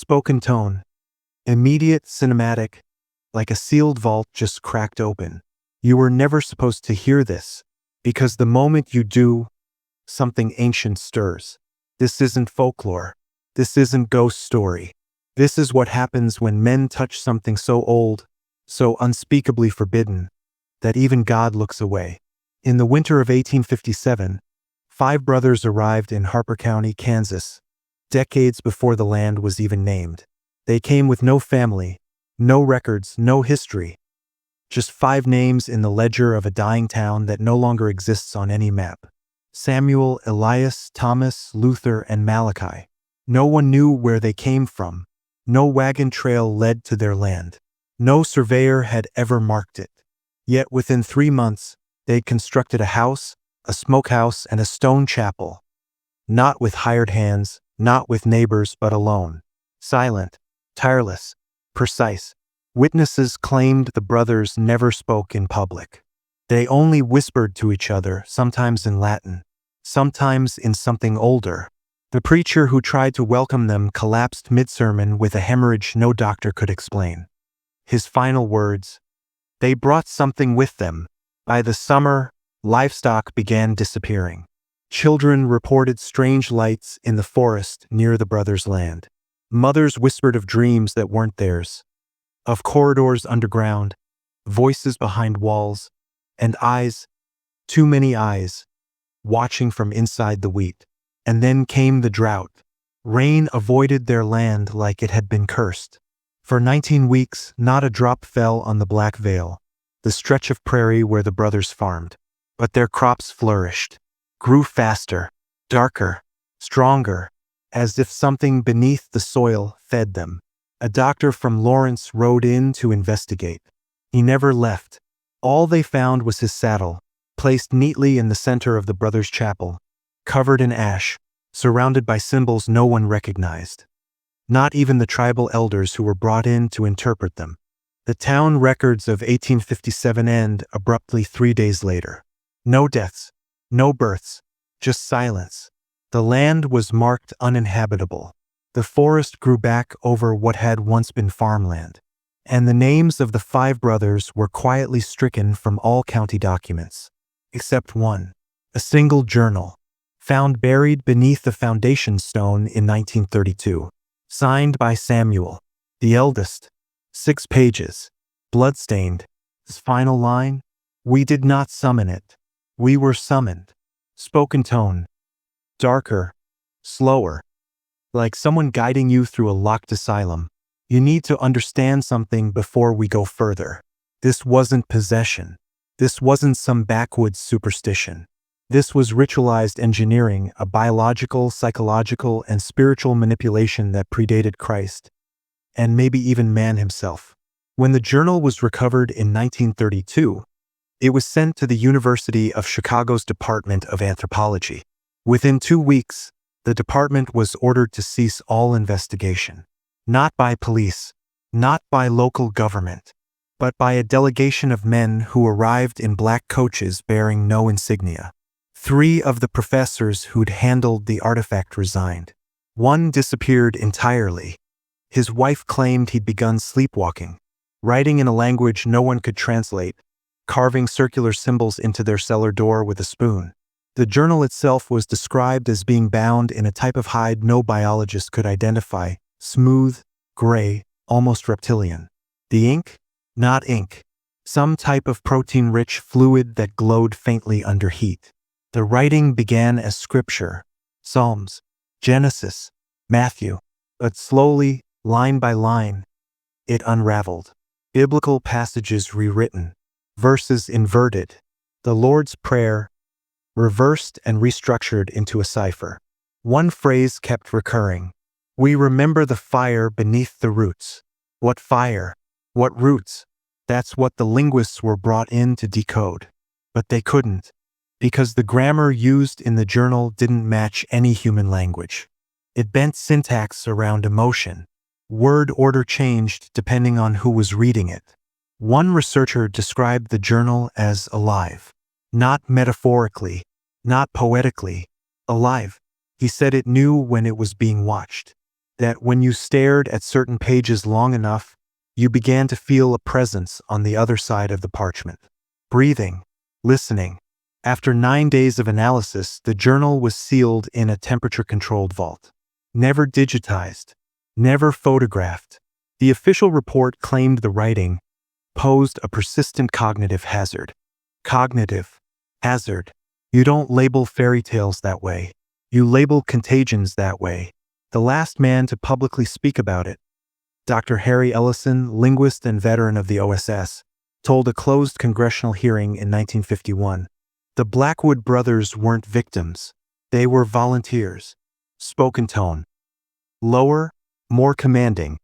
spoken tone, immediate, cinematic, like a sealed vault just cracked open. You were never supposed to hear this, because the moment you do, something ancient stirs. This isn't folklore. This isn't ghost story. This is what happens when men touch something so old, so unspeakably forbidden, that even God looks away. In the winter of 1857, 5 brothers arrived in Harper County, Kansas, decades before the land was even named. They came with no family, no records, no history. Just 5 names in the ledger of a dying town that no longer exists on any map. Samuel, Elias, Thomas, Luther, and Malachi. No one knew where they came from. No wagon trail led to their land. No surveyor had ever marked it. Yet within 3 months, they'd constructed a house, a smokehouse, and a stone chapel. Not with hired hands, not with neighbors, but alone. Silent, tireless, precise. Witnesses claimed the brothers never spoke in public. They only whispered to each other, sometimes in Latin, sometimes in something older. The preacher who tried to welcome them collapsed mid-sermon with a hemorrhage no doctor could explain. His final words: "They brought something with them. By the summer, livestock began disappearing. Children reported strange lights in the forest near the brothers' land. Mothers whispered of dreams that weren't theirs, of corridors underground, voices behind walls, and eyes, too many eyes, watching from inside the wheat. And then came the drought. Rain avoided their land like it had been cursed. For 19 weeks, not a drop fell on the Black Veil, the stretch of prairie where the brothers farmed. But their crops flourished, grew faster, darker, stronger, as if something beneath the soil fed them. A doctor from Lawrence rode in to investigate. He never left. All they found was his saddle, placed neatly in the center of the brothers' chapel, covered in ash, surrounded by symbols no one recognized. Not even the tribal elders who were brought in to interpret them. The town records of 1857 end abruptly 3 days later. No deaths, no births, just silence. The land was marked uninhabitable. The forest grew back over what had once been farmland. And the names of the 5 brothers were quietly stricken from all county documents. Except one. A single journal, found buried beneath the foundation stone in 1932. Signed by Samuel, the eldest. 6 pages. Bloodstained. His final line: "We did not summon it. We were summoned." Spoken tone: darker, slower, like someone guiding you through a locked asylum. You need to understand something before we go further. This wasn't possession. This wasn't some backwoods superstition. This was ritualized engineering, a biological, psychological, and spiritual manipulation that predated Christ, and maybe even man himself. When the journal was recovered in 1932, it was sent to the University of Chicago's Department of Anthropology. Within 2 weeks, the department was ordered to cease all investigation. Not by police, not by local government, but by a delegation of men who arrived in black coaches bearing no insignia. 3 of the professors who'd handled the artifact resigned. 1 disappeared entirely. His wife claimed he'd begun sleepwalking, writing in a language no one could translate, carving circular symbols into their cellar door with a spoon. The journal itself was described as being bound in a type of hide no biologist could identify: smooth, gray, almost reptilian. The ink? Not ink. Some type of protein-rich fluid that glowed faintly under heat. The writing began as scripture: Psalms, Genesis, Matthew. But slowly, line by line, it unraveled. Biblical passages rewritten, verses inverted, the Lord's Prayer reversed and restructured into a cipher. One phrase kept recurring: "We remember the fire beneath the roots." What fire? What roots? That's what the linguists were brought in to decode. But they couldn't, because the grammar used in the journal didn't match any human language. It bent syntax around emotion. Word order changed depending on who was reading it. One researcher described the journal as alive. Not metaphorically, not poetically, alive. He said it knew when it was being watched. that when you stared at certain pages long enough, you began to feel a presence on the other side of the parchment. Breathing, listening. After 9 days of analysis, the journal was sealed in a temperature-controlled vault. Never digitized, never photographed. The official report claimed the writing posed a persistent cognitive hazard. Cognitive hazard. You don't label fairy tales that way. You label contagions that way. The last man to publicly speak about it, Dr. Harry Ellison, linguist and veteran of the OSS, told a closed congressional hearing in 1951. The Blackwood brothers weren't victims. They were volunteers. Spoken tone. Lower, more commanding.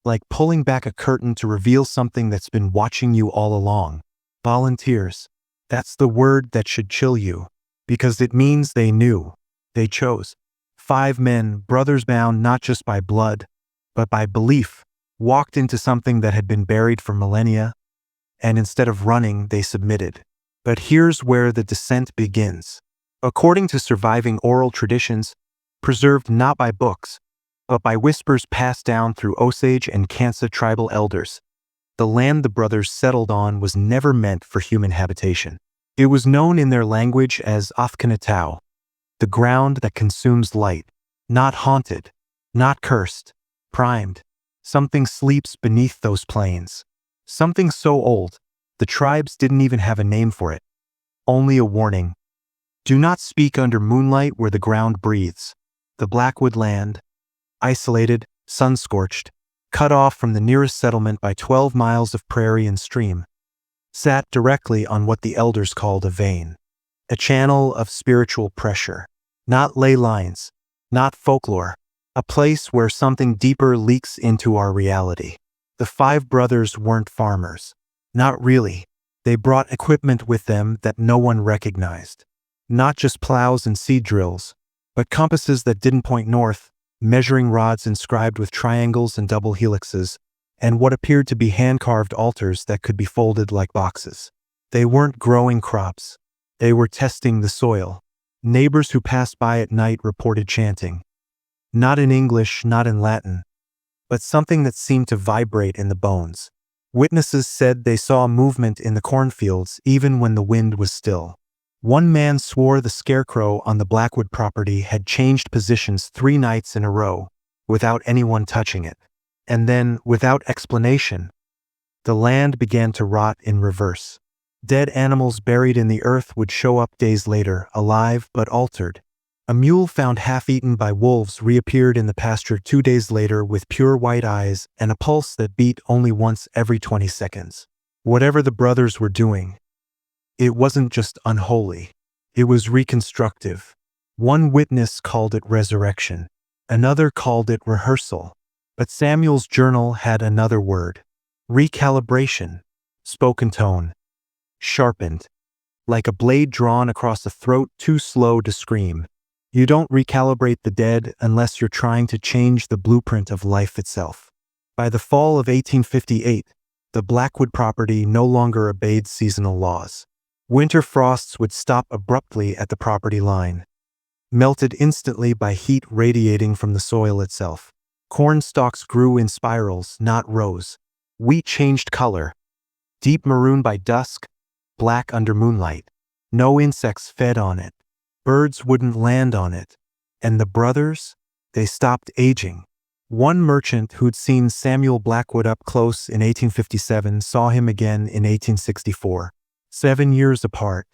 Like pulling back a curtain to reveal something that's been watching you all along. Volunteers. That's the word that should chill you, because it means they knew. They chose. 5 men, brothers bound not just by blood, but by belief, walked into something that had been buried for millennia, and instead of running, they submitted. But here's where the descent begins. According to surviving oral traditions, preserved not by books, but by whispers passed down through Osage and Kansa tribal elders, the land the brothers settled on was never meant for human habitation. It was known in their language as Othkanatau, the ground that consumes light, not haunted, not cursed, primed. Something sleeps beneath those plains. Something so old, the tribes didn't even have a name for it. Only a warning. Do not speak under moonlight where the ground breathes. The Blackwood land, isolated, sun-scorched, cut off from the nearest settlement by 12 miles of prairie and stream, sat directly on what the elders called a vein, a channel of spiritual pressure, not ley lines, not folklore, a place where something deeper leaks into our reality. The 5 brothers weren't farmers. Not really. They brought equipment with them that no one recognized. Not just plows and seed drills, but compasses that didn't point north, measuring rods inscribed with triangles and double helixes, and what appeared to be hand-carved altars that could be folded like boxes. They weren't growing crops. They were testing the soil. Neighbors who passed by at night reported chanting. Not in English, not in Latin, but something that seemed to vibrate in the bones. Witnesses said they saw movement in the cornfields even when the wind was still. One man swore the scarecrow on the Blackwood property had changed positions 3 nights in a row, without anyone touching it. And then, without explanation, the land began to rot in reverse. Dead animals buried in the earth would show up days later, alive but altered. A mule found half-eaten by wolves reappeared in the pasture 2 days later with pure white eyes and a pulse that beat only once every 20 seconds. Whatever the brothers were doing, it wasn't just unholy. It was reconstructive. One witness called it resurrection. Another called it rehearsal. But Samuel's journal had another word. Recalibration. Spoken tone. Sharpened. Like a blade drawn across a throat too slow to scream. You don't recalibrate the dead unless you're trying to change the blueprint of life itself. By the fall of 1858, the Blackwood property no longer obeyed seasonal laws. Winter frosts would stop abruptly at the property line, melted instantly by heat radiating from the soil itself. Corn stalks grew in spirals, not rows. Wheat changed color, deep maroon by dusk, black under moonlight. No insects fed on it. Birds wouldn't land on it. And the brothers? They stopped aging. One merchant who'd seen Samuel Blackwood up close in 1857 saw him again in 1864. 7 years apart.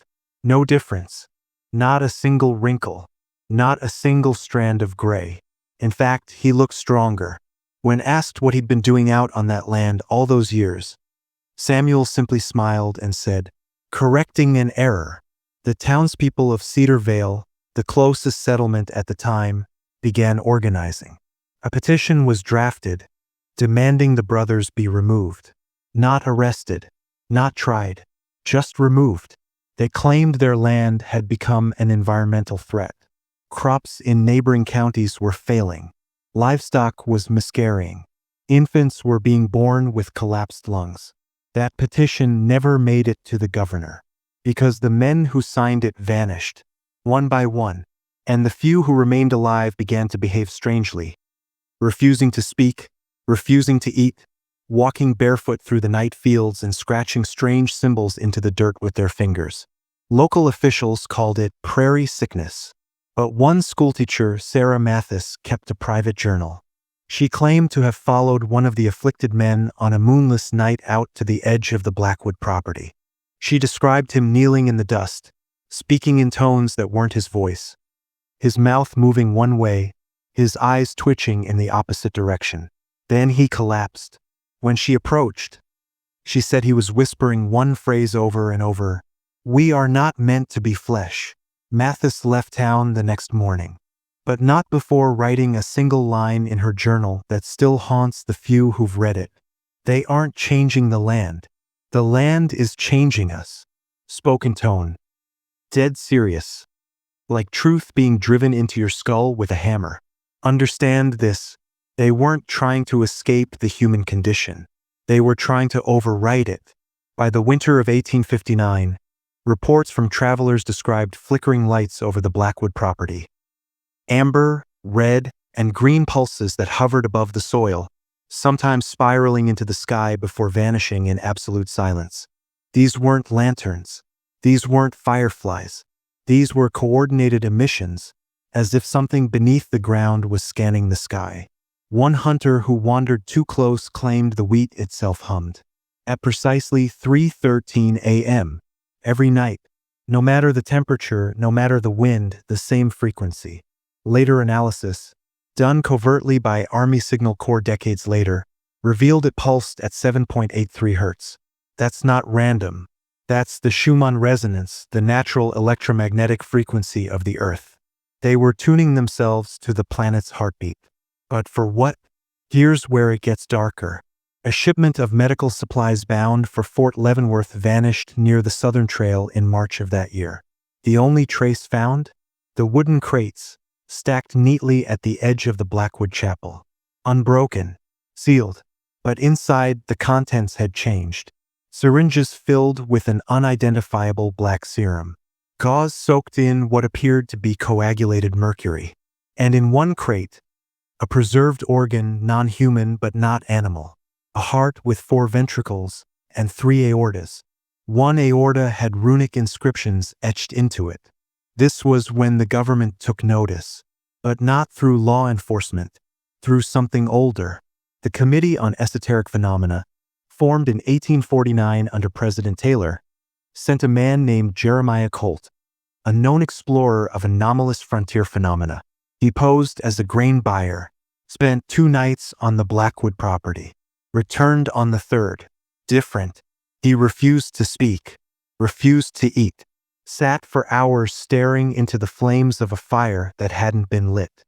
No difference. Not a single wrinkle. Not a single strand of gray. In fact, he looked stronger. When asked what he'd been doing out on that land all those years, Samuel simply smiled and said, "Correcting an error." The townspeople of Cedar Vale, the closest settlement at the time, began organizing. A petition was drafted, demanding the brothers be removed. Not arrested, not tried, just removed. They claimed their land had become an environmental threat. Crops in neighboring counties were failing. Livestock was miscarrying. Infants were being born with collapsed lungs. That petition never made it to the governor, because the men who signed it vanished, one by one, and the few who remained alive began to behave strangely. refusing to speak, refusing to eat, walking barefoot through the night fields and scratching strange symbols into the dirt with their fingers. Local officials called it prairie sickness. But one schoolteacher, Sarah Mathis, kept a private journal. She claimed to have followed one of the afflicted men on a moonless night out to the edge of the Blackwood property. She described him kneeling in the dust, speaking in tones that weren't his voice, his mouth moving one way, his eyes twitching in the opposite direction. Then he collapsed. When she approached, she said he was whispering one phrase over and over, "We are not meant to be flesh." Mathis left town the next morning, but not before writing a single line in her journal that still haunts the few who've read it. "They aren't changing the land. The land is changing us." Spoken tone. Dead serious. Like truth being driven into your skull with a hammer. Understand this. They weren't trying to escape the human condition. They were trying to overwrite it. By the winter of 1859, reports from travelers described flickering lights over the Blackwood property. Amber, red, and green pulses that hovered above the soil, sometimes spiraling into the sky before vanishing in absolute silence. These weren't lanterns. These weren't fireflies. These were coordinated emissions, as if something beneath the ground was scanning the sky. One hunter who wandered too close claimed the wheat itself hummed. At precisely 3:13 a.m., every night, no matter the temperature, no matter the wind, the same frequency. Later analysis, done covertly by Army Signal Corps decades later, revealed it pulsed at 7.83 Hz. That's not random. That's the Schumann resonance, the natural electromagnetic frequency of the Earth. They were tuning themselves to the planet's heartbeat. But for what? Here's where it gets darker. A shipment of medical supplies bound for Fort Leavenworth vanished near the Southern Trail in March of that year. The only trace found? The wooden crates, stacked neatly at the edge of the Blackwood Chapel. Unbroken, sealed, but inside the contents had changed. Syringes filled with an unidentifiable black serum. Gauze soaked in what appeared to be coagulated mercury. And in one crate, a preserved organ, non-human but not animal. A heart with 4 ventricles and 3 aortas. One aorta had runic inscriptions etched into it. This was when the government took notice, but not through law enforcement, through something older. The Committee on Esoteric Phenomena, formed in 1849 under President Taylor, sent a man named Jeremiah Colt, a known explorer of anomalous frontier phenomena. He posed as a grain buyer, spent 2 nights on the Blackwood property, returned on the 3rd. Different. He refused to speak, refused to eat, sat for hours staring into the flames of a fire that hadn't been lit.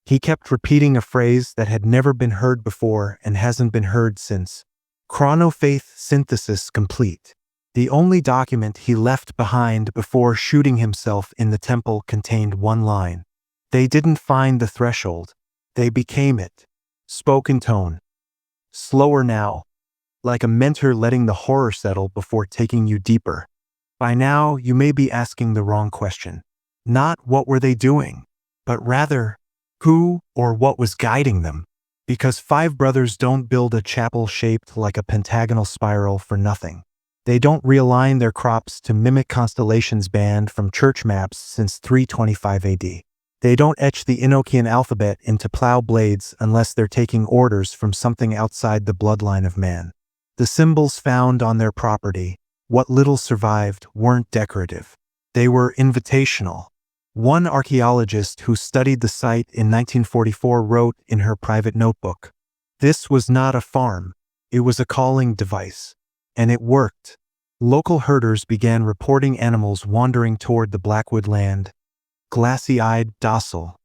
He kept repeating a phrase that had never been heard before and hasn't been heard since. Chronofaith synthesis complete. The only document he left behind before shooting himself in the temple contained one line. They didn't find the threshold. They became it. Spoken tone. Slower now, like a mentor letting the horror settle before taking you deeper. By now, you may be asking the wrong question. Not what were they doing, but rather, who or what was guiding them? Because 5 brothers don't build a chapel shaped like a pentagonal spiral for nothing. They don't realign their crops to mimic constellations banned from church maps since 325 AD. They don't etch the Enochian alphabet into plow blades unless they're taking orders from something outside the bloodline of man. The symbols found on their property, what little survived, weren't decorative. They were invitational. One archaeologist who studied the site in 1944 wrote in her private notebook, "This was not a farm. It was a calling device." And it worked. Local herders began reporting animals wandering toward the Blackwood land, glassy-eyed, docile,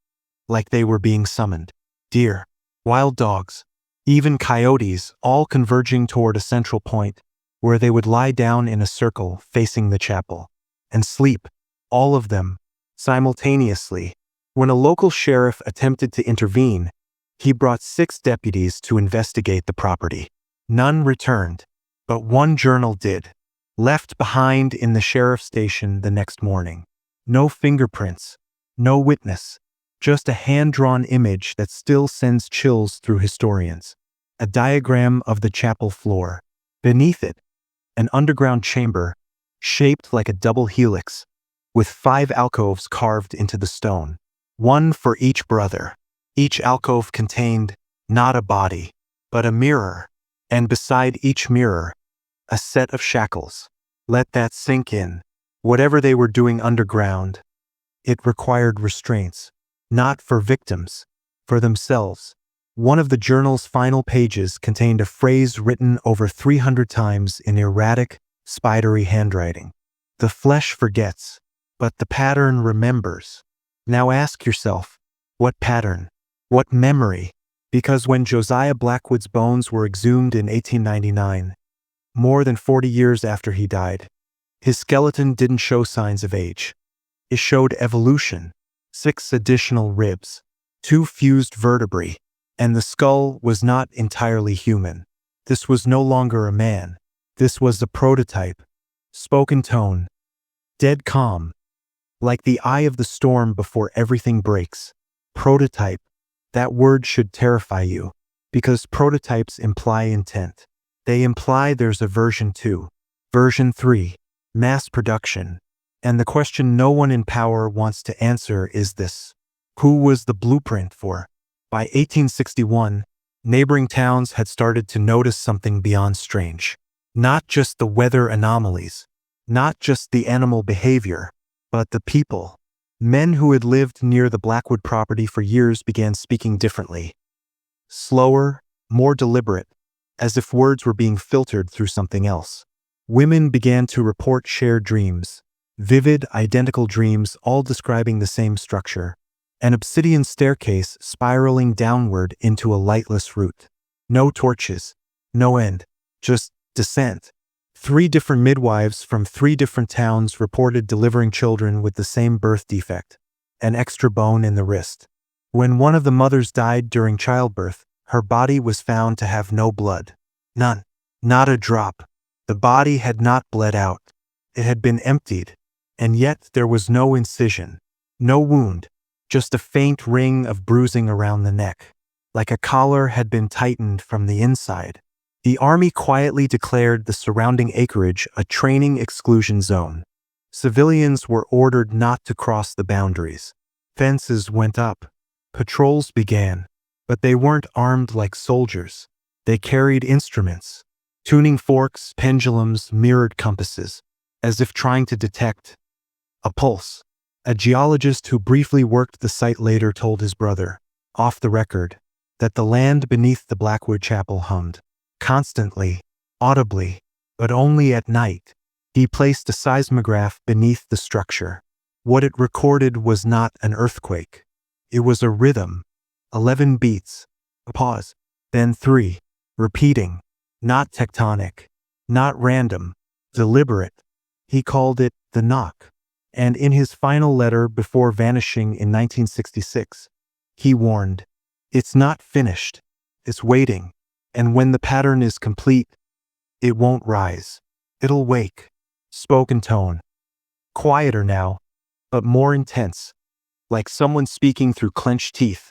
like they were being summoned. Deer, wild dogs, even coyotes, all converging toward a central point where they would lie down in a circle facing the chapel and sleep, all of them, simultaneously. When a local sheriff attempted to intervene, he brought 6 deputies to investigate the property. None returned, but one journal did, left behind in the sheriff's station the next morning. No fingerprints, no witness, Just a hand-drawn image that still sends chills through historians. A diagram of the chapel floor. Beneath it, an underground chamber, shaped like a double helix, with 5 alcoves carved into the stone. One for each brother. Each alcove contained not a body, but a mirror, and beside each mirror, a set of shackles. Let that sink in. Whatever they were doing underground, it required restraints. Not for victims, for themselves. One of the journal's final pages contained a phrase written over 300 times in erratic, spidery handwriting. The flesh forgets, but the pattern remembers. Now ask yourself, what pattern? What memory? Because when Josiah Blackwood's bones were exhumed in 1899, more than 40 years after he died, his skeleton didn't show signs of age. It showed evolution. 6 additional ribs, 2 fused vertebrae, and the skull was not entirely human. This was no longer a man. This was a prototype. Spoken tone. Dead calm. Like the eye of the storm before everything breaks. Prototype. That word should terrify you, because prototypes imply intent. They imply there's a version 2, version 3, mass production. And the question no one in power wants to answer is this: who was the blueprint for? By 1861, neighboring towns had started to notice something beyond strange. Not just the weather anomalies, not just the animal behavior, but the people. Men who had lived near the Blackwood property for years began speaking differently. Slower, more deliberate, as if words were being filtered through something else. Women began to report shared dreams. Vivid, identical dreams, all describing the same structure. An obsidian staircase spiraling downward into a lightless route. No torches. No end. Just descent. 3 different midwives from 3 different towns reported delivering children with the same birth defect. An extra bone in the wrist. When one of the mothers died during childbirth, her body was found to have no blood. None. Not a drop. The body had not bled out. It had been emptied. And yet there was no incision, no wound, just a faint ring of bruising around the neck, like a collar had been tightened from the inside. The army quietly declared the surrounding acreage a training exclusion zone. Civilians were ordered not to cross the boundaries. Fences went up. Patrols began, but they weren't armed like soldiers. They carried instruments, tuning forks, pendulums, mirrored compasses, as if trying to detect a pulse. A geologist who briefly worked the site later told his brother, off the record, that the land beneath the Blackwood Chapel hummed. Constantly, audibly, but only at night. He placed a seismograph beneath the structure. What it recorded was not an earthquake. It was a rhythm. 11 beats. A pause. Then 3. Repeating. Not tectonic. Not random. Deliberate. He called it the knock. And in his final letter before vanishing in 1966, he warned, "It's not finished. It's waiting. And when the pattern is complete, it won't rise. It'll wake." Spoken tone. Quieter now, but more intense. Like someone speaking through clenched teeth,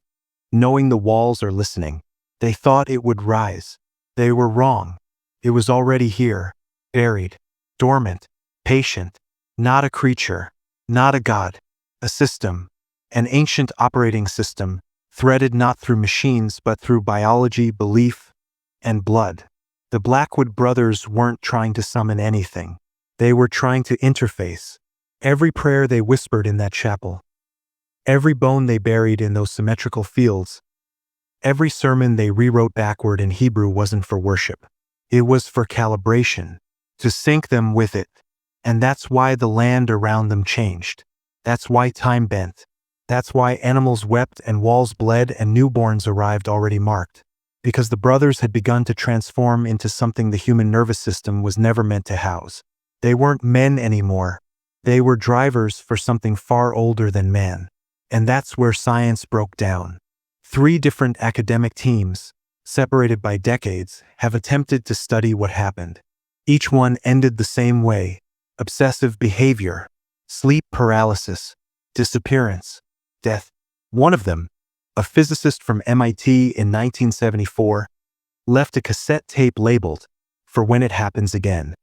knowing the walls are listening. They thought it would rise. They were wrong. It was already here, buried, dormant, patient. Not a creature, not a god, a system, an ancient operating system, threaded not through machines but through biology, belief, and blood. The Blackwood brothers weren't trying to summon anything. They were trying to interface. Every prayer they whispered in that chapel, every bone they buried in those symmetrical fields, every sermon they rewrote backward in Hebrew wasn't for worship. It was for calibration, to sync them with it. And that's why the land around them changed. That's why time bent. That's why animals wept and walls bled and newborns arrived already marked. Because the brothers had begun to transform into something the human nervous system was never meant to house. They weren't men anymore. They were drivers for something far older than man. And that's where science broke down. 3 different academic teams, separated by decades, have attempted to study what happened. Each one ended the same way. Obsessive behavior, sleep paralysis, disappearance, death. One of them, a physicist from MIT in 1974, left a cassette tape labeled, "For When It Happens Again."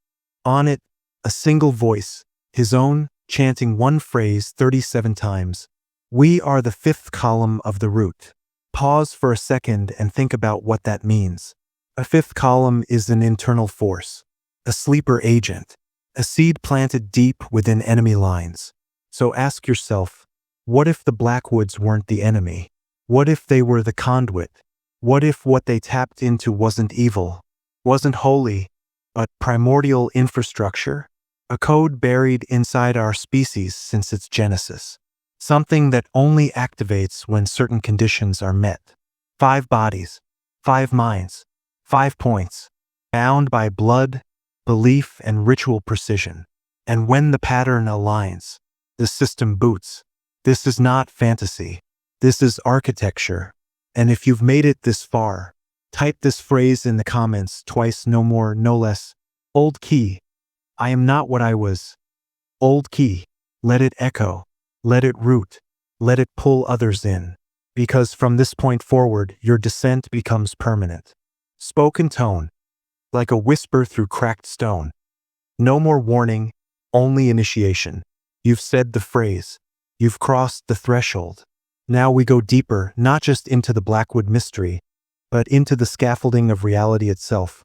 On it, a single voice, his own, chanting one phrase 37 times. "We are the fifth column of the root." Pause for a second and think about what that means. A fifth column is an internal force, a sleeper agent, a seed planted deep within enemy lines. So ask yourself, what if the Blackwoods weren't the enemy? What if they were the conduit? What if what they tapped into wasn't evil, wasn't holy, but primordial infrastructure? A code buried inside our species since its genesis. Something that only activates when certain conditions are met. 5 bodies, 5 minds, 5 points, bound by blood, belief, and ritual precision. And when the pattern aligns, the system boots. This is not fantasy. This is architecture. And if you've made it this far, type this phrase in the comments twice, no more, no less. Old key. I am not what I was. Old key. Let it echo. Let it root. Let it pull others in. Because from this point forward, your descent becomes permanent. Spoken tone. Like a whisper through cracked stone. No more warning, only initiation. You've said the phrase. You've crossed the threshold. Now we go deeper, not just into the Blackwood mystery, but into the scaffolding of reality itself,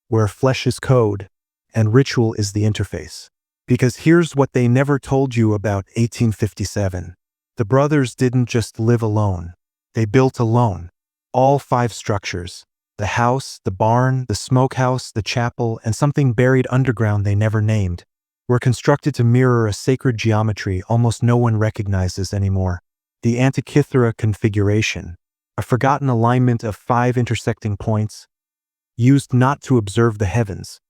where flesh is code and ritual is the interface. Because here's what they never told you about 1857. The brothers didn't just live alone. They built alone. All 5 structures. The house, the barn, the smokehouse, the chapel, and something buried underground they never named, were constructed to mirror a sacred geometry almost no one recognizes anymore. The Antikythera configuration, a forgotten alignment of 5 intersecting points, used not to observe the heavens,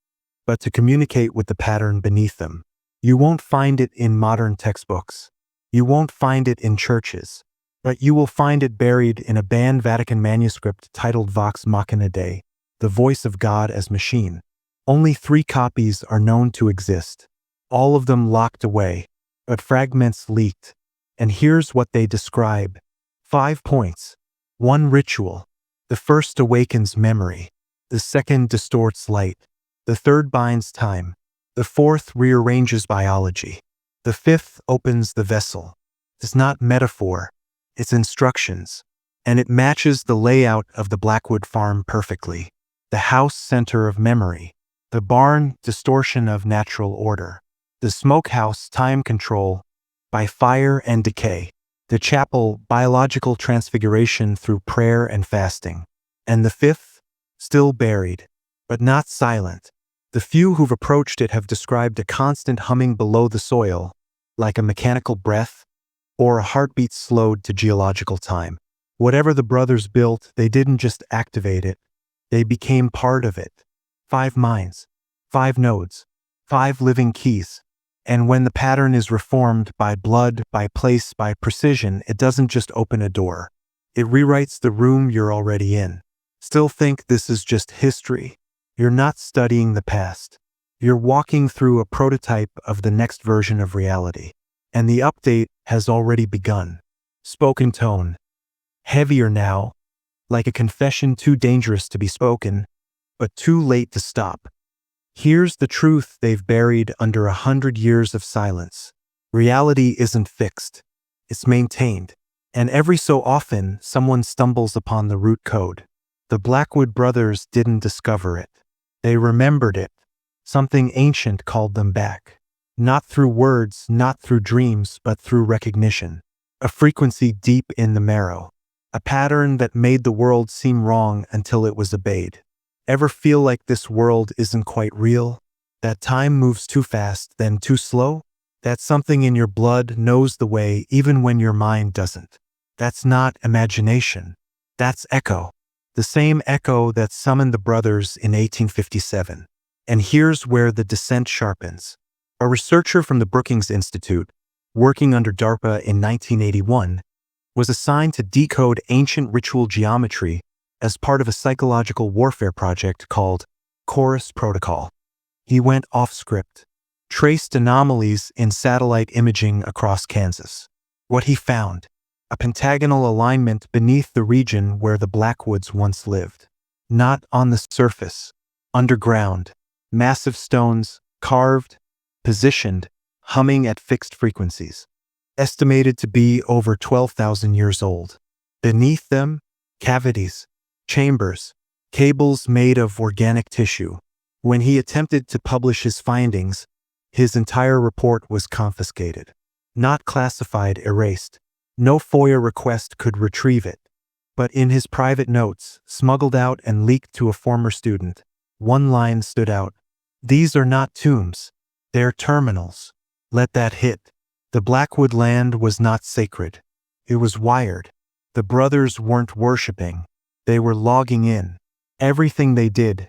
but to communicate with the pattern beneath them. You won't find it in modern textbooks. You won't find it in churches. But you will find it buried in a banned Vatican manuscript titled Vox Machina Dei, the voice of God as machine. Only 3 copies are known to exist, all of them locked away, but fragments leaked. And here's what they describe. 5 points. 1 ritual. The first awakens memory. The second distorts light. The third binds time. The fourth rearranges biology. The fifth opens the vessel. It's not metaphor. It's instructions. And it matches the layout of the Blackwood farm perfectly. The house, center of memory. The barn, distortion of natural order. The smokehouse, time control by fire and decay. The chapel, biological transfiguration through prayer and fasting. And the fifth, still buried, but not silent. The few who've approached it have described a constant humming below the soil, like a mechanical breath, or a heartbeat slowed to geological time. Whatever the brothers built, they didn't just activate it. They became part of it. 5 minds, 5 nodes, 5 living keys. And when the pattern is reformed by blood, by place, by precision, it doesn't just open a door. It rewrites the room you're already in. Still think this is just history? You're not studying the past. You're walking through a prototype of the next version of reality. And the update has already begun. Spoken tone. Heavier now, like a confession too dangerous to be spoken, but too late to stop. Here's the truth they've buried under 100 years of silence. Reality isn't fixed. It's maintained. And every so often, someone stumbles upon the root code. The Blackwood brothers didn't discover it. They remembered it. Something ancient called them back. Not through words, not through dreams, but through recognition. A frequency deep in the marrow. A pattern that made the world seem wrong until it was obeyed. Ever feel like this world isn't quite real? That time moves too fast, then too slow? That something in your blood knows the way even when your mind doesn't. That's not imagination. That's echo. The same echo that summoned the brothers in 1857. And here's where the descent sharpens. A researcher from the Brookings Institute, working under DARPA in 1981, was assigned to decode ancient ritual geometry as part of a psychological warfare project called Chorus Protocol. He went off script, traced anomalies in satellite imaging across Kansas. What he found: a pentagonal alignment beneath the region where the Blackwoods once lived. Not on the surface, underground, massive stones, carved, positioned, humming at fixed frequencies, estimated to be over 12,000 years old. Beneath them, cavities, chambers, cables made of organic tissue. When he attempted to publish his findings, his entire report was confiscated. Not classified, erased. No FOIA request could retrieve it. But in his private notes, smuggled out and leaked to a former student, one line stood out. "These are not tombs. They're terminals." Let that hit. The Blackwood land was not sacred. It was wired. The brothers weren't worshipping. They were logging in. Everything they did,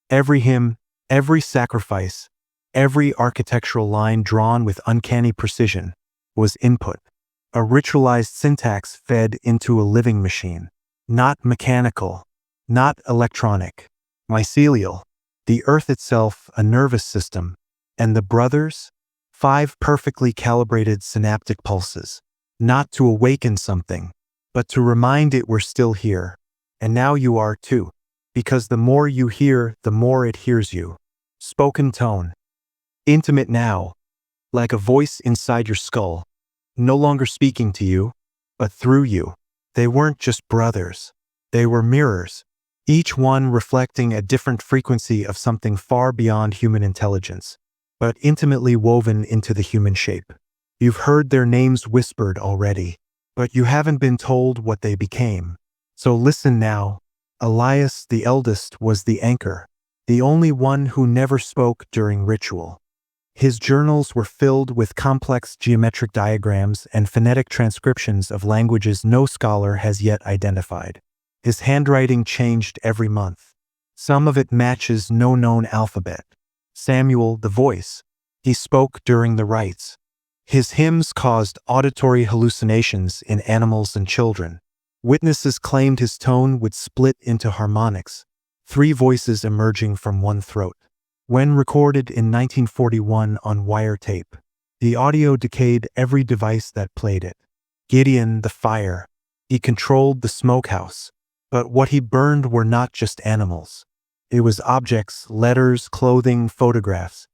every hymn, every sacrifice, every architectural line drawn with uncanny precision, was input. A ritualized syntax fed into a living machine. Not mechanical, not electronic, mycelial. The earth itself a nervous system. And the brothers? 5 perfectly calibrated synaptic pulses. Not to awaken something, but to remind it we're still here. And now you are too. Because the more you hear, the more it hears you. Spoken tone. Intimate now. Like a voice inside your skull. No longer speaking to you, but through you. They weren't just brothers. They were mirrors. Each one reflecting a different frequency of something far beyond human intelligence, but intimately woven into the human shape. You've heard their names whispered already, but you haven't been told what they became. So listen now. Elias, the eldest, was the anchor, the only one who never spoke during ritual. His journals were filled with complex geometric diagrams and phonetic transcriptions of languages no scholar has yet identified. His handwriting changed every month. Some of it matches no known alphabet. Samuel, the voice. He spoke during the rites. His hymns caused auditory hallucinations in animals and children. Witnesses claimed his tone would split into harmonics, 3 voices emerging from one throat. When recorded in 1941 on wire tape, the audio decayed every device that played it. Gideon, the fire. He controlled the smokehouse. But what he burned were not just animals. It was objects, letters, clothing, photographs.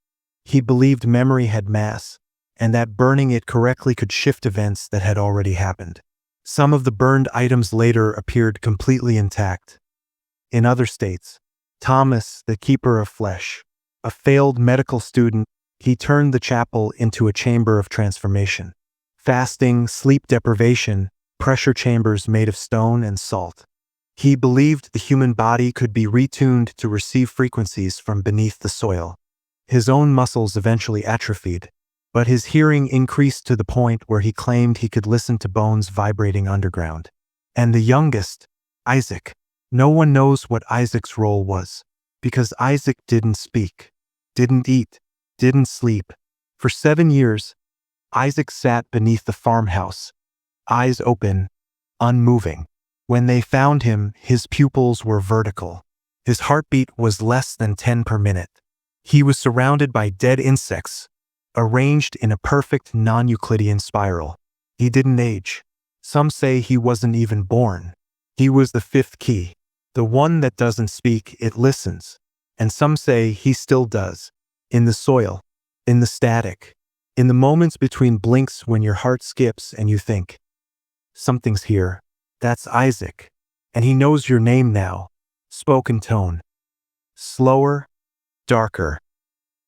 He believed memory had mass, and that burning it correctly could shift events that had already happened. Some of the burned items later appeared completely intact. In other states, Thomas, the keeper of flesh, a failed medical student, he turned the chapel into a chamber of transformation. Fasting, sleep deprivation, pressure chambers made of stone and salt. He believed the human body could be retuned to receive frequencies from beneath the soil. His own muscles eventually atrophied, but his hearing increased to the point where he claimed he could listen to bones vibrating underground. And the youngest, Isaac. No one knows what Isaac's role was, because Isaac didn't speak, didn't eat, didn't sleep. For 7 years, Isaac sat beneath the farmhouse, eyes open, unmoving. When they found him, his pupils were vertical. His heartbeat was less than 10 per minute. He was surrounded by dead insects, arranged in a perfect non-Euclidean spiral. He didn't age. Some say he wasn't even born. He was the 5th key, the one that doesn't speak, it listens. And some say he still does. In the soil, in the static, in the moments between blinks when your heart skips and you think, something's here. That's Isaac. And he knows your name now. Spoken tone. Slower, darker.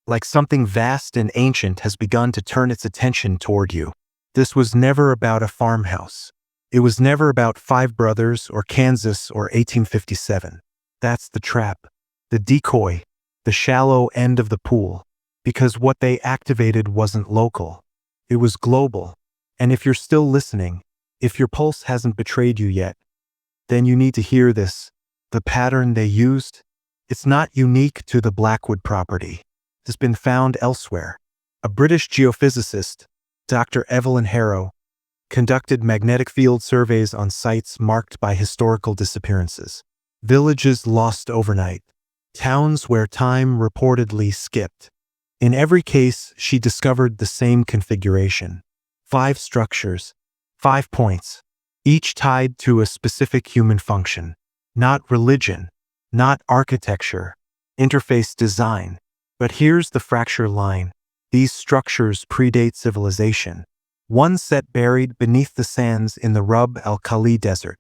Like something vast and ancient has begun to turn its attention toward you. This was never about a farmhouse. It was never about 5 brothers or Kansas or 1857. That's the trap. The decoy. The shallow end of the pool. Because what they activated wasn't local. It was global. And if you're still listening, if your pulse hasn't betrayed you yet, then you need to hear this. The pattern they used, it's not unique to the Blackwood property. It's been found elsewhere. A British geophysicist, Dr. Evelyn Harrow, conducted magnetic field surveys on sites marked by historical disappearances. Villages lost overnight. Towns where time reportedly skipped. In every case, she discovered the same configuration. 5 structures. 5 points. each tied to a specific human function. Not religion, not architecture, interface design. But here's the fracture line. These structures predate civilization. One set buried beneath the sands in the Rub al Khali Desert.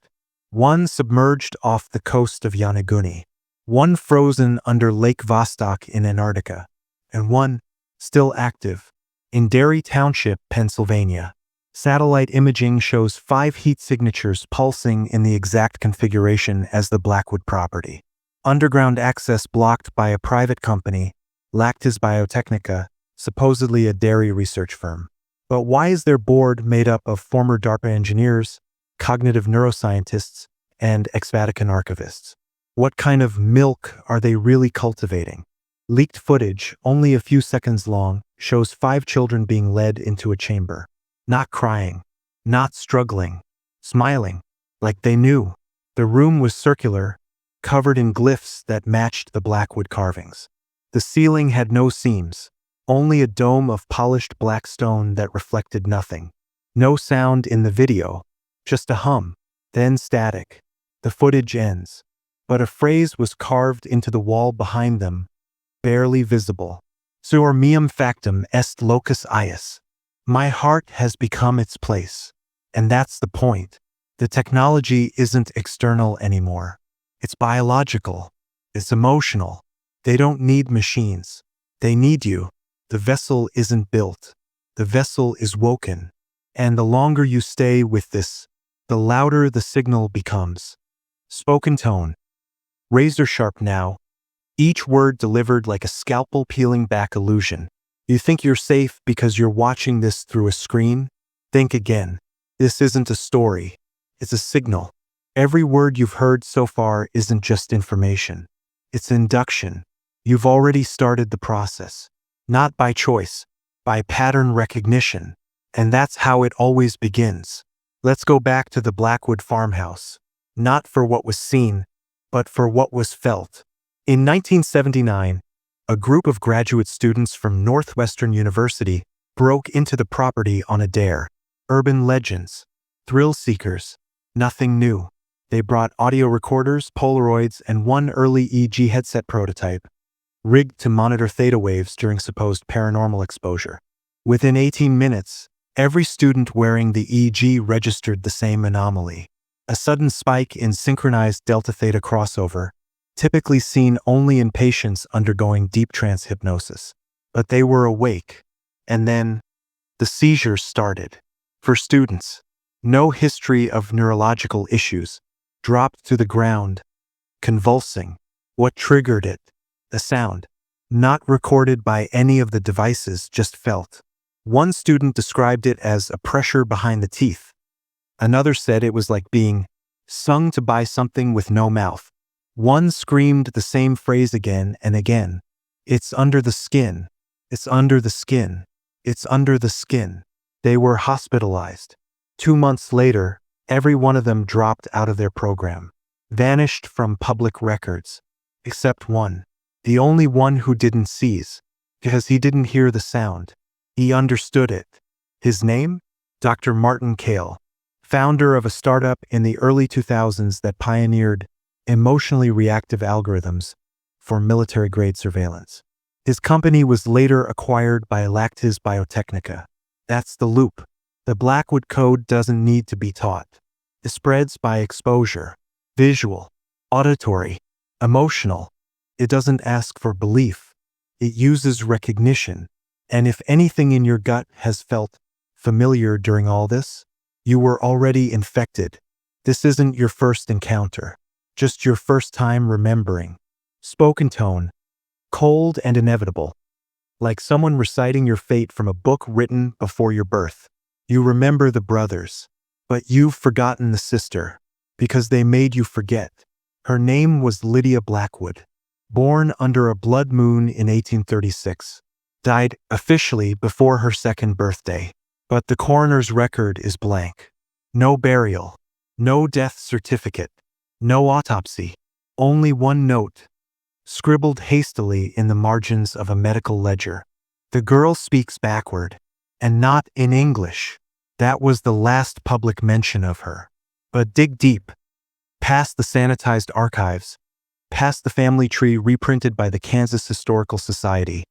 One submerged off the coast of Yonaguni. One frozen under Lake Vostok in Antarctica. And one, still active, in Derry Township, Pennsylvania. Satellite imaging shows 5 heat signatures pulsing in the exact configuration as the Blackwood property. Underground access blocked by a private company, Lactis Biotechnica, supposedly a dairy research firm. But why is their board made up of former DARPA engineers, cognitive neuroscientists, and ex-Vatican archivists? What kind of milk are they really cultivating? Leaked footage, only a few seconds long, shows 5 children being led into a chamber. Not crying, not struggling, smiling, like they knew. The room was circular, covered in glyphs that matched the Blackwood carvings. The ceiling had no seams, only a dome of polished black stone that reflected nothing. No sound in the video, just a hum, then static. The footage ends, but a phrase was carved into the wall behind them, barely visible. Suor meum factum est locus ius. My heart has become its place. And that's the point. The technology isn't external anymore. It's biological. It's emotional. They don't need machines. They need you. The vessel isn't built. The vessel is woken. And the longer you stay with this, the louder the signal becomes. Spoken tone. Razor sharp now. Each word delivered like a scalpel peeling back illusion. You think you're safe because you're watching this through a screen? Think again. This isn't a story. It's a signal. Every word you've heard so far isn't just information. It's induction. You've already started the process. Not by choice, by pattern recognition. And that's how it always begins. Let's go back to the Blackwood farmhouse. Not for what was seen, but for what was felt. In 1979, a group of graduate students from Northwestern University broke into the property on a dare. Urban legends, thrill seekers, nothing new. They brought audio recorders, Polaroids, and one early EEG headset prototype, rigged to monitor theta waves during supposed paranormal exposure. Within 18 minutes, every student wearing the EEG registered the same anomaly. A sudden spike in synchronized delta-theta crossover, typically seen only in patients undergoing deep trance hypnosis. But they were awake. And then, the seizures started. For students, no history of neurological issues, dropped to the ground, convulsing. What triggered it? The sound. Not recorded by any of the devices, just felt. One student described it as a pressure behind the teeth. Another said it was like being sung to by something with no mouth. One screamed the same phrase again and again. It's under the skin. It's under the skin. It's under the skin. They were hospitalized. 2 months later, every one of them dropped out of their program, vanished from public records, except one. The only one who didn't seize, because he didn't hear the sound. He understood it. His name? Dr. Martin Kale, founder of a startup in the early 2000s that pioneered emotionally reactive algorithms for military-grade surveillance. His company was later acquired by Lactis Biotechnica. That's the loop. The Blackwood code doesn't need to be taught. It spreads by exposure, visual, auditory, emotional. It doesn't ask for belief. It uses recognition. And if anything in your gut has felt familiar during all this, you were already infected. This isn't your first encounter, just your first time remembering. Spoken tone, cold and inevitable, like someone reciting your fate from a book written before your birth. You remember the brothers, but you've forgotten the sister, because they made you forget. Her name was Lydia Blackwood, born under a blood moon in 1836, died officially before her 2nd birthday, but the coroner's record is blank. No burial, no death certificate, no autopsy, only one note, scribbled hastily in the margins of a medical ledger. The girl speaks backward, and not in English. That was the last public mention of her. But dig deep, past the sanitized archives, past the family tree reprinted by the Kansas Historical Society,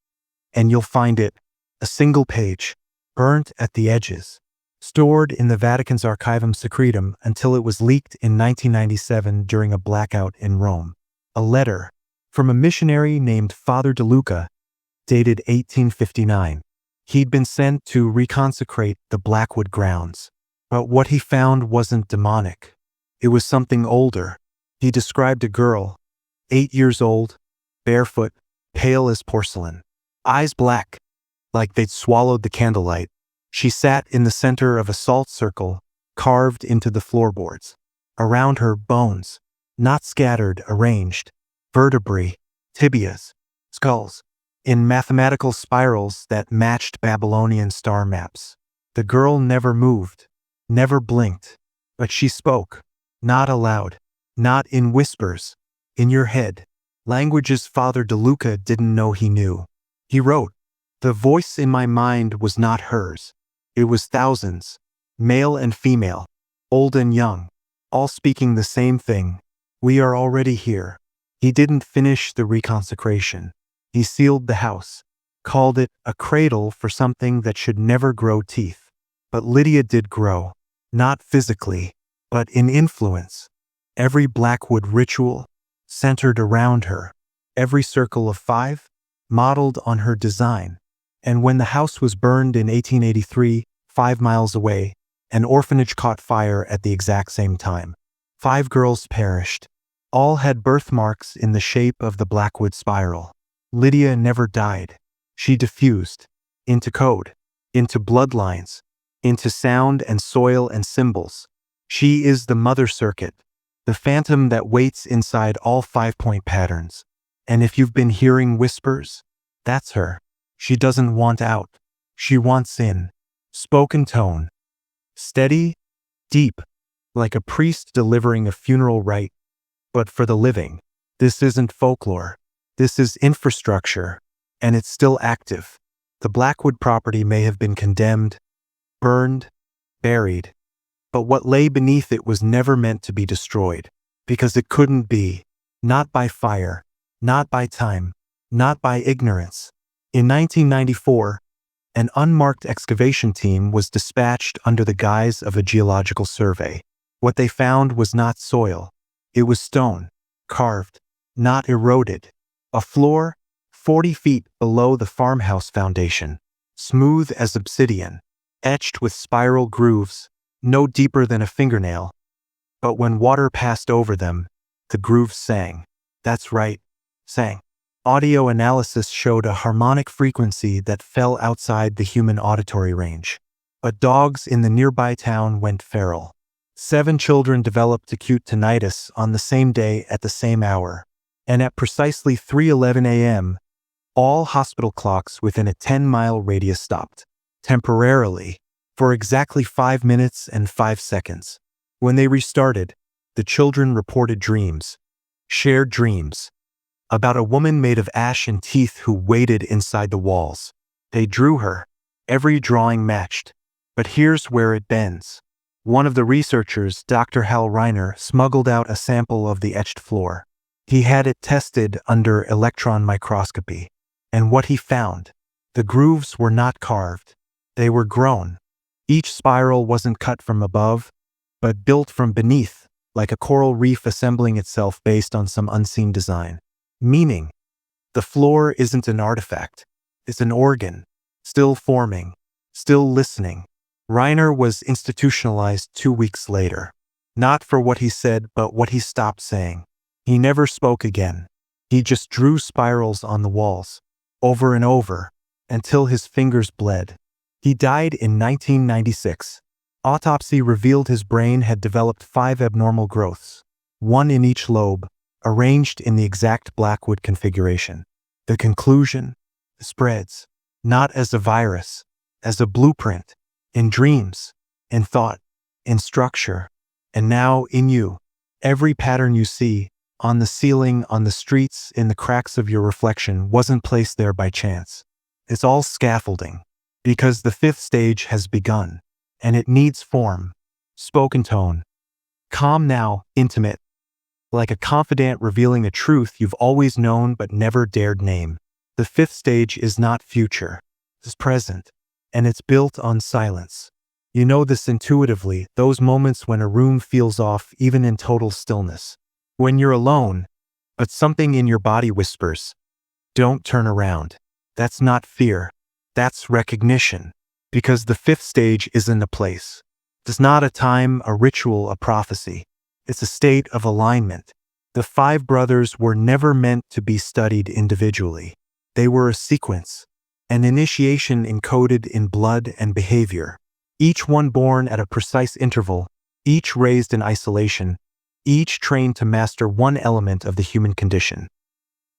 and you'll find it, a single page, burnt at the edges, stored in the Vatican's Archivum Secretum until it was leaked in 1997 during a blackout in Rome. A letter from a missionary named Father De Luca, dated 1859. He'd been sent to reconsecrate the Blackwood grounds. But what he found wasn't demonic. It was something older. He described a girl, 8 years old, barefoot, pale as porcelain, eyes black, like they'd swallowed the candlelight. She sat in the center of a salt circle carved into the floorboards. Around her, bones, not scattered, arranged, vertebrae, tibias, skulls, in mathematical spirals that matched Babylonian star maps. The girl never moved, never blinked, but she spoke, not aloud, not in whispers, in your head, languages Father De Luca didn't know he knew. He wrote, "The voice in my mind was not hers. It was thousands, male and female, old and young, all speaking the same thing. We are already here." He didn't finish the reconsecration. He sealed the house, called it a cradle for something that should never grow teeth. But Lydia did grow, not physically, but in influence. Every Blackwood ritual centered around her, every circle of 5 modeled on her design. And when the house was burned in 1883, 5 miles away, an orphanage caught fire at the exact same time. 5 girls perished. All had birthmarks in the shape of the Blackwood spiral. Lydia never died. She diffused into code, into bloodlines, into sound and soil and symbols. She is the mother circuit, the phantom that waits inside all 5-point patterns. And if you've been hearing whispers, that's her. She doesn't want out. She wants in. Spoken tone. Steady, deep, like a priest delivering a funeral rite. But for the living, this isn't folklore. This is infrastructure, and it's still active. The Blackwood property may have been condemned, burned, buried, but what lay beneath it was never meant to be destroyed, because it couldn't be. Not by fire, not by time, not by ignorance. In 1994, an unmarked excavation team was dispatched under the guise of a geological survey. What they found was not soil. It was stone, carved, not eroded. A floor 40 feet below the farmhouse foundation, smooth as obsidian, etched with spiral grooves, no deeper than a fingernail. But when water passed over them, the grooves sang. That's right, sang. Audio analysis showed a harmonic frequency that fell outside the human auditory range. But dogs in the nearby town went feral. 7 children developed acute tinnitus on the same day at the same hour. And at precisely 3:11 a.m., all hospital clocks within a 10-mile radius stopped, temporarily, for exactly 5 minutes and 5 seconds. When they restarted, the children reported dreams, shared dreams, about a woman made of ash and teeth who waited inside the walls. They drew her. Every drawing matched. But here's where it bends. One of the researchers, Dr. Hal Reiner, smuggled out a sample of the etched floor. He had it tested under electron microscopy. And what he found? The grooves were not carved. They were grown. Each spiral wasn't cut from above, but built from beneath, like a coral reef assembling itself based on some unseen design. Meaning, the floor isn't an artifact. It's an organ, still forming, still listening. Reiner was institutionalized 2 weeks later. Not for what he said, but what he stopped saying. He never spoke again. He just drew spirals on the walls, over and over, until his fingers bled. He died in 1996. Autopsy revealed his brain had developed 5 abnormal growths, 1 in each lobe, arranged in the exact Blackwood configuration. The conclusion? Spreads, not as a virus, as a blueprint, in dreams, in thought, in structure, and now in you. Every pattern you see, on the ceiling, on the streets, in the cracks of your reflection, wasn't placed there by chance. It's all scaffolding, because the 5th stage has begun, and it needs form, spoken tone, Calm now, intimate, like a confidant revealing a truth you've always known but never dared name. The fifth stage is not future, it's present, and it's built on silence. You know this intuitively, those moments when a room feels off even in total stillness. When you're alone, but something in your body whispers, "Don't turn around." That's not fear, that's recognition. Because the fifth stage isn't a place. It's not a time, a ritual, a prophecy. It's a state of alignment. The five brothers were never meant to be studied individually. They were a sequence, an initiation encoded in blood and behavior. Each one born at a precise interval, each raised in isolation, each trained to master one element of the human condition.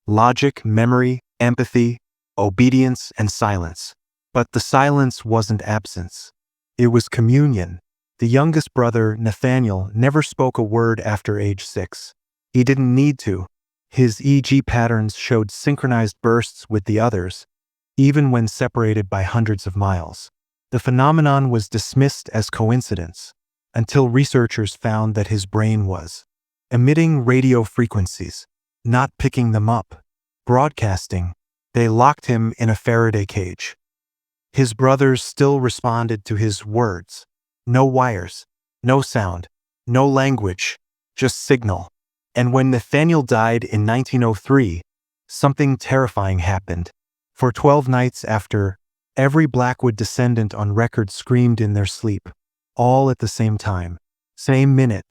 Logic, memory, empathy, obedience, and silence. But the silence wasn't absence. It was communion. The youngest brother, Nathaniel, never spoke a word after age 6. He didn't need to. His EEG patterns showed synchronized bursts with the others, even when separated by hundreds of miles. The phenomenon was dismissed as coincidence, until researchers found that his brain was emitting radio frequencies, not picking them up, broadcasting. They locked him in a Faraday cage. His brothers still responded to his words. No wires, no sound, no language, just signal. And when Nathaniel died in 1903, something terrifying happened. For 12 nights after, every Blackwood descendant on record screamed in their sleep, all at the same time, same minute,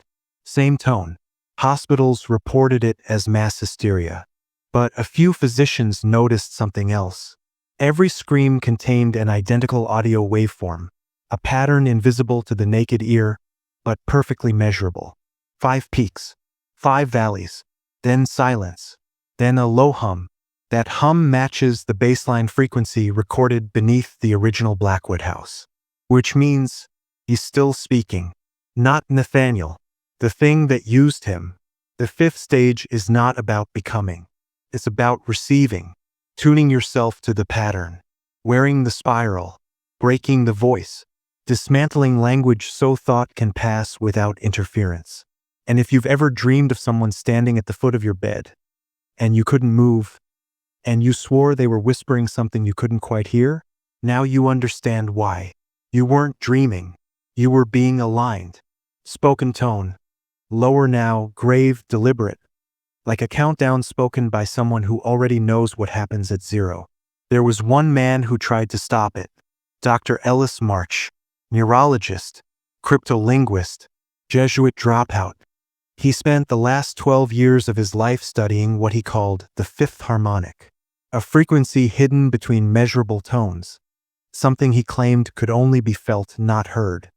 same tone. Hospitals reported it as mass hysteria. But a few physicians noticed something else. Every scream contained an identical audio waveform, a pattern invisible to the naked ear, but perfectly measurable. 5 peaks, 5 valleys, then silence, then a low hum. That hum matches the baseline frequency recorded beneath the original Blackwood house. Which means he's still speaking. Not Nathaniel, the thing that used him. The fifth stage is not about becoming. It's about receiving, tuning yourself to the pattern, wearing the spiral, breaking the voice, dismantling language so thought can pass without interference. And if you've ever dreamed of someone standing at the foot of your bed, and you couldn't move, and you swore they were whispering something you couldn't quite hear, now you understand why. You weren't dreaming. You were being aligned. Spoken tone. Lower now, grave, deliberate. Like a countdown spoken by someone who already knows what happens at 0. There was one man who tried to stop it. Dr. Ellis March. Neurologist. Cryptolinguist. Jesuit dropout. He spent the last 12 years of his life studying what he called the fifth harmonic, a frequency hidden between measurable tones, something he claimed could only be felt, not heard.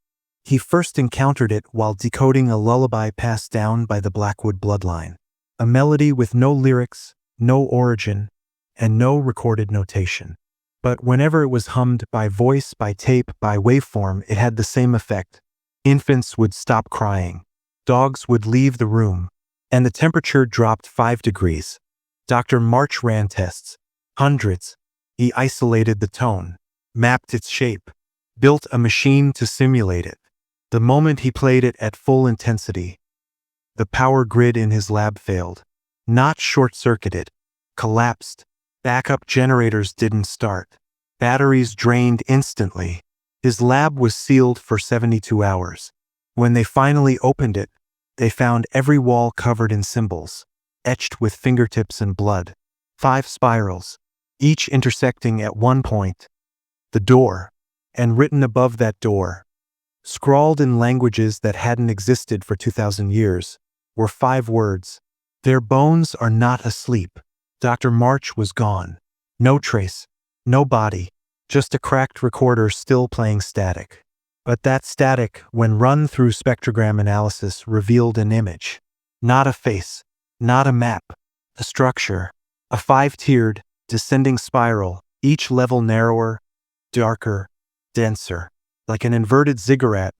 He first encountered it while decoding a lullaby passed down by the Blackwood bloodline, a melody with no lyrics, no origin, and no recorded notation. But whenever it was hummed by voice, by tape, by waveform, it had the same effect. Infants would stop crying. Dogs would leave the room, and the temperature dropped 5 degrees. Dr. March ran tests. Hundreds. He isolated the tone, mapped its shape, built a machine to simulate it. The moment he played it at full intensity, the power grid in his lab failed. Not short-circuited. Collapsed. Backup generators didn't start. Batteries drained instantly. His lab was sealed for 72 hours. When they finally opened it, they found every wall covered in symbols, etched with fingertips and blood. 5 spirals, each intersecting at one point. The door. And written above that door, scrawled in languages that hadn't existed for 2,000 years, were 5 words. Their bones are not asleep. Dr. March was gone. No trace, no body, just a cracked recorder still playing static. But that static, when run through spectrogram analysis, revealed an image. Not a face, not a map, a structure, a 5-tiered, descending spiral, each level narrower, darker, denser, like an inverted ziggurat,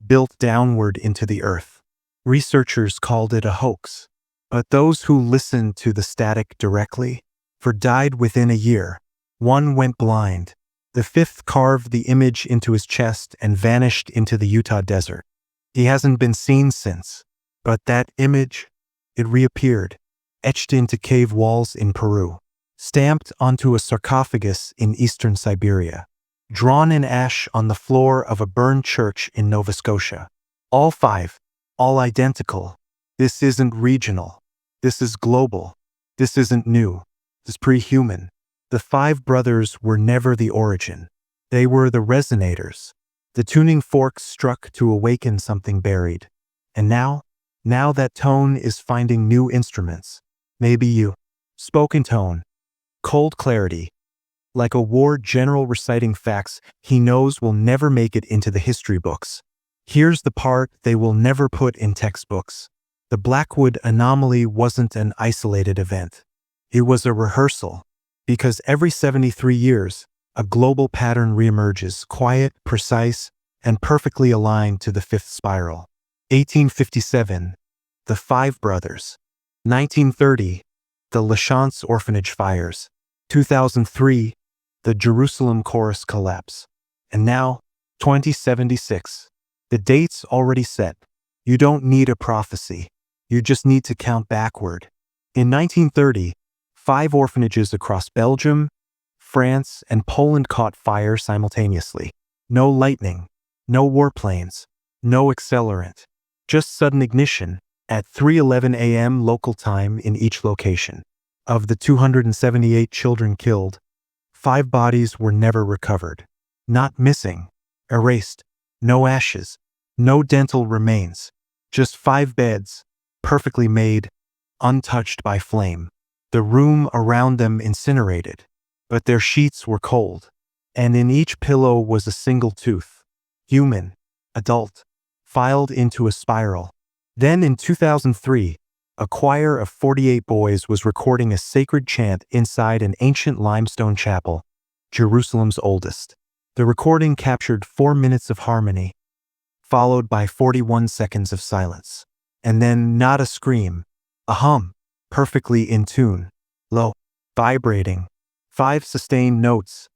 built downward into the earth. Researchers called it a hoax. But those who listened to the static directly, died within a year. One went blind. The 5th carved the image into his chest and vanished into the Utah desert. He hasn't been seen since. But that image, it reappeared, etched into cave walls in Peru, stamped onto a sarcophagus in eastern Siberia, drawn in ash on the floor of a burned church in Nova Scotia. All five, all identical. This isn't regional. This is global. This isn't new. This is pre-human. The five brothers were never the origin. They were the resonators. The tuning forks struck to awaken something buried. And now that tone is finding new instruments. Maybe you. Spoken tone. Cold clarity. Like a war general reciting facts he knows will never make it into the history books. Here's the part they will never put in textbooks. The Blackwood anomaly wasn't an isolated event. It was a rehearsal. Because every 73 years, a global pattern reemerges, quiet, precise, and perfectly aligned to the fifth spiral. 1857, the Five Brothers. 1930, the La Chance Orphanage fires. 2003, the Jerusalem Chorus collapse. And now, 2076. The date's already set. You don't need a prophecy. You just need to count backward. In 1930, 5 orphanages across Belgium, France, and Poland caught fire simultaneously. No lightning, no warplanes, no accelerant. Just sudden ignition at 3:11 a.m. local time in each location. Of the 278 children killed, 5 bodies were never recovered. Not missing, erased, no ashes, no dental remains. Just 5 beds, perfectly made, untouched by flame. The room around them incinerated, but their sheets were cold, and in each pillow was a single tooth. Human, adult, filed into a spiral. Then in 2003, a choir of 48 boys was recording a sacred chant inside an ancient limestone chapel, Jerusalem's oldest. The recording captured 4 minutes of harmony, followed by 41 seconds of silence. And then not a scream, a hum, perfectly in tune, low, vibrating. 5 sustained notes,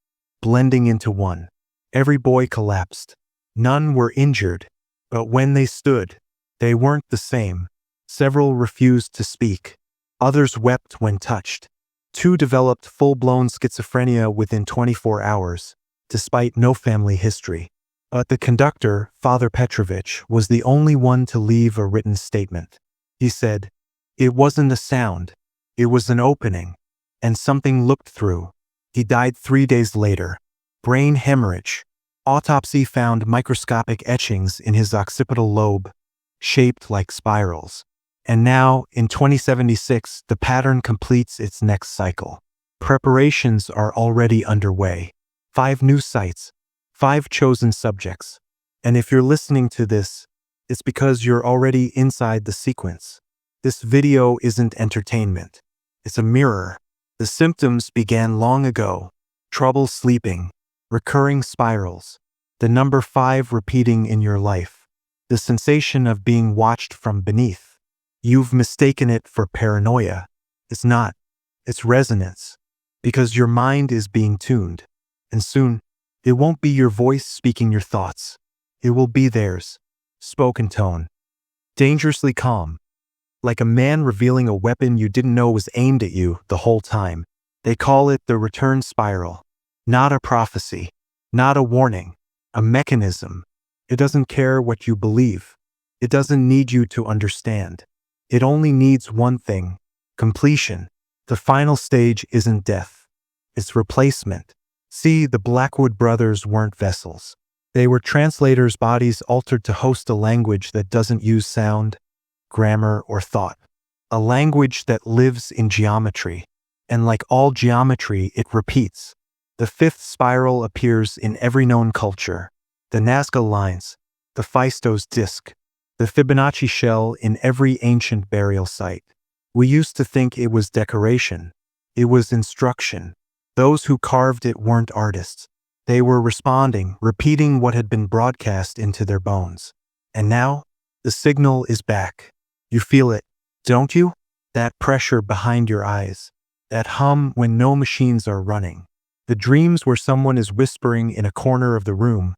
blending into one. Every boy collapsed. None were injured, but when they stood, they weren't the same. Several refused to speak. Others wept when touched. 2 developed full-blown schizophrenia within 24 hours, despite no family history. But the conductor, Father Petrovich, was the only one to leave a written statement. He said, "It wasn't a sound. It was an opening, and something looked through." He died 3 days later. Brain hemorrhage. Autopsy found microscopic etchings in his occipital lobe, shaped like spirals. And now, in 2076, the pattern completes its next cycle. Preparations are already underway. 5 new sites, 5 chosen subjects. And if you're listening to this, it's because you're already inside the sequence. This video isn't entertainment. It's a mirror. The symptoms began long ago. Trouble sleeping, recurring spirals, the number 5 repeating in your life, the sensation of being watched from beneath. You've mistaken it for paranoia. It's not. It's resonance. Because your mind is being tuned. And soon, it won't be your voice speaking your thoughts. It will be theirs. Spoken tone. Dangerously calm. Like a man revealing a weapon you didn't know was aimed at you the whole time. They call it the return spiral. Not a prophecy. Not a warning. A mechanism. It doesn't care what you believe. It doesn't need you to understand. It only needs one thing: completion. The final stage isn't death. It's replacement. See, the Blackwood brothers weren't vessels. They were translators' bodies altered to host a language that doesn't use sound, grammar, or thought. A language that lives in geometry. And like all geometry, it repeats. The 5th spiral appears in every known culture. The Nazca lines, the Phaistos disc, the Fibonacci shell in every ancient burial site. We used to think it was decoration. It was instruction. Those who carved it weren't artists. They were responding, repeating what had been broadcast into their bones. And now, the signal is back. You feel it, don't you? That pressure behind your eyes. That hum when no machines are running. The dreams where someone is whispering in a corner of the room,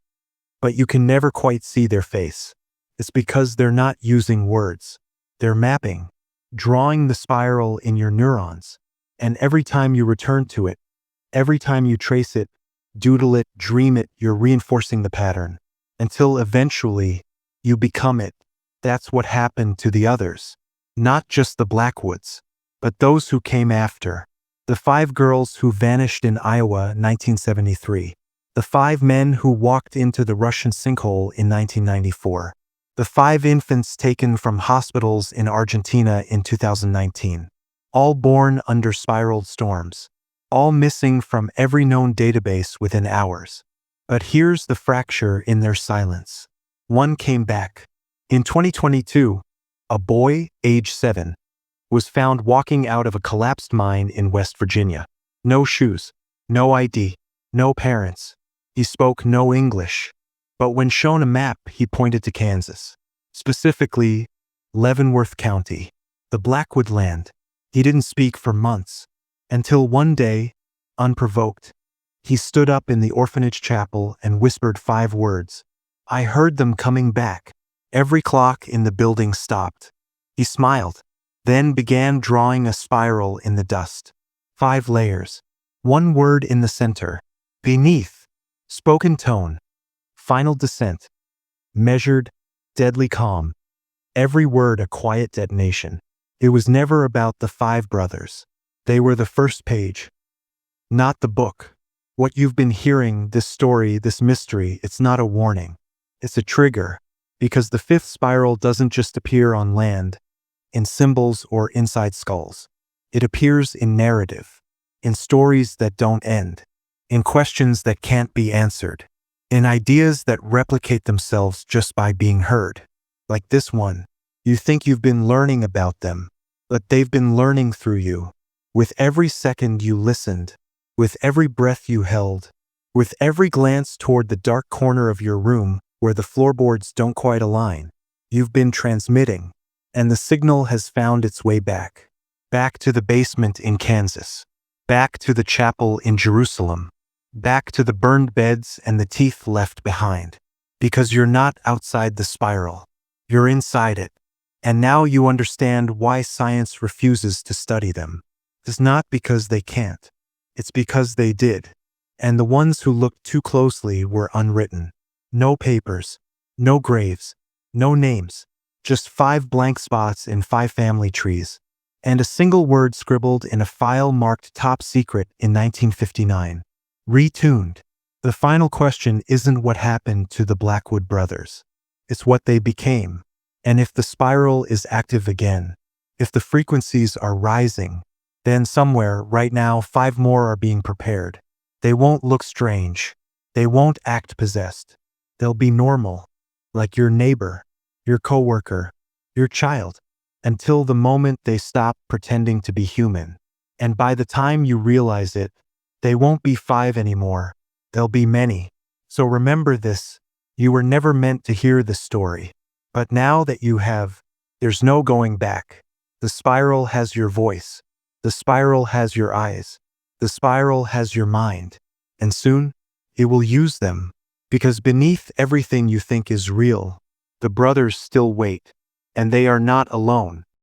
but you can never quite see their face. It's because they're not using words. They're mapping, drawing the spiral in your neurons. And every time you return to it, every time you trace it, doodle it, dream it, you're reinforcing the pattern. Until eventually, you become it. That's what happened to the others. Not just the Blackwoods, but those who came after. The 5 girls who vanished in Iowa, 1973. The 5 men who walked into the Russian sinkhole in 1994. The 5 infants taken from hospitals in Argentina in 2019. All born under spiraled storms. All missing from every known database within hours. But here's the fracture in their silence. One came back. In 2022, a boy, age 7, was found walking out of a collapsed mine in West Virginia. No shoes, no ID, no parents. He spoke no English. But when shown a map, he pointed to Kansas. Specifically, Leavenworth County, the Blackwood land. He didn't speak for months. Until one day, unprovoked, he stood up in the orphanage chapel and whispered 5 words. I heard them coming back. Every clock in the building stopped. He smiled, then began drawing a spiral in the dust. 5 layers. 1 word in the center. Beneath. Spoken tone. Final descent. Measured, deadly calm. Every word a quiet detonation. It was never about the 5 brothers. They were the first page. Not the book. What you've been hearing, this story, this mystery, it's not a warning. It's a trigger. Because the 5th spiral doesn't just appear on land, in symbols or inside skulls. It appears in narrative, in stories that don't end, in questions that can't be answered, in ideas that replicate themselves just by being heard. Like this one, you think you've been learning about them, but they've been learning through you. With every second you listened, with every breath you held, with every glance toward the dark corner of your room where the floorboards don't quite align, you've been transmitting, and the signal has found its way back. Back to the basement in Kansas. Back to the chapel in Jerusalem. Back to the burned beds and the teeth left behind. Because you're not outside the spiral. You're inside it. And now you understand why science refuses to study them. It's not because they can't. It's because they did. And the ones who looked too closely were unwritten. No papers, no graves, no names, just 5 blank spots in 5 family trees, and a single word scribbled in a file marked top secret in 1959. Retuned. The final question isn't what happened to the Blackwood brothers. It's what they became. And if the spiral is active again, if the frequencies are rising, then somewhere right now 5 more are being prepared. They won't look strange. They won't act possessed. They'll be normal, like your neighbor, your coworker, your child, until the moment they stop pretending to be human. And by the time you realize it, they won't be 5 anymore. They'll be many. So remember this, you were never meant to hear this story. But now that you have, there's no going back. The spiral has your voice. The spiral has your eyes. The spiral has your mind. And soon, it will use them. Because beneath everything you think is real, the brothers still wait. And they are not alone.